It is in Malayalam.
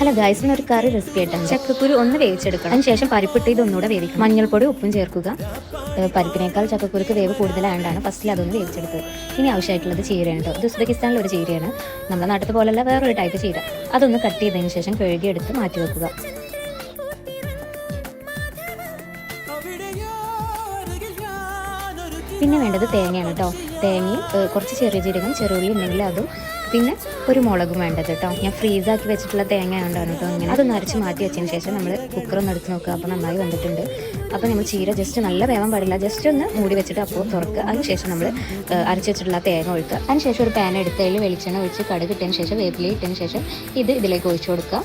ഹലോ ഗൈസ്, ഒരു കറി റെസിപ്പി ആയിട്ടാണ്. ചക്കക്കുരു ഒന്ന് വേവിച്ചെടുക്കണം. അതിനുശേഷം പരിപ്പിട്ട് ഇതൊന്നുകൂടെ വേവിക്കണം. മഞ്ഞൾപ്പൊടി ഉപ്പും ചേർക്കുക. പരിപ്പിനേക്കാൾ ചക്കക്കുരുക്ക് വേവ് കൂടുതലായതുകൊണ്ടാണ് ഫസ്റ്റിൽ അതൊന്ന് വേവിച്ചെടുത്തത്. ഇനി ആവശ്യമായിട്ടുള്ളത് ചീരയാണ് കേട്ടോ. ഇത് ഉസ്ബെക്കിസ്ഥാനിലെ ഒരു ചീരയാണ്. നമ്മുടെ നാട്ടിൽ പോലെയല്ല, വേറൊരു ടൈപ്പ് ചീര. അതൊന്ന് കട്ട് ചെയ്തതിന് ശേഷം കഴുകിയെടുത്ത് മാറ്റി വെക്കുക. പിന്നെ വേണ്ടത് തേങ്ങയാണ് കേട്ടോ. തേങ്ങയും കുറച്ച് ചെറിയ ജീരകം, ചെറുള്ളി ഉണ്ടെങ്കിൽ അതും, പിന്നെ ഒരു മുളകും വേണ്ടത് കേട്ടോ. ഞാൻ ഫ്രീസാക്കി വെച്ചിട്ടുള്ള തേങ്ങ കൊണ്ടാണ് കേട്ടോ. ഇങ്ങനെ അതൊന്ന് അരച്ച് മാറ്റി വെച്ചതിന് ശേഷം നമ്മൾ കുക്കറൊന്ന് എടുത്ത് നോക്കുക. അപ്പോൾ നന്നായി വന്നിട്ടുണ്ട്. അപ്പോൾ നമ്മൾ ചീര ജസ്റ്റ് നല്ല വേവാൻ പാടില്ല, ജസ്റ്റ് ഒന്ന് മൂടി വെച്ചിട്ട് അപ്പോൾ തുറക്കുക. അതിനുശേഷം നമ്മൾ അരച്ച് വെച്ചിട്ടുള്ള തേങ്ങ ഒഴിക്കുക. അതിനുശേഷം ഒരു പാൻ എടുത്തതിൽ വെളിച്ചെണ്ണ ഒഴിച്ച് കടുക് ഇട്ടതിന് ശേഷം വേപ്പില ഇട്ടതിന് ശേഷം ഇതിലേക്ക് ഒഴിച്ചു കൊടുക്കുക.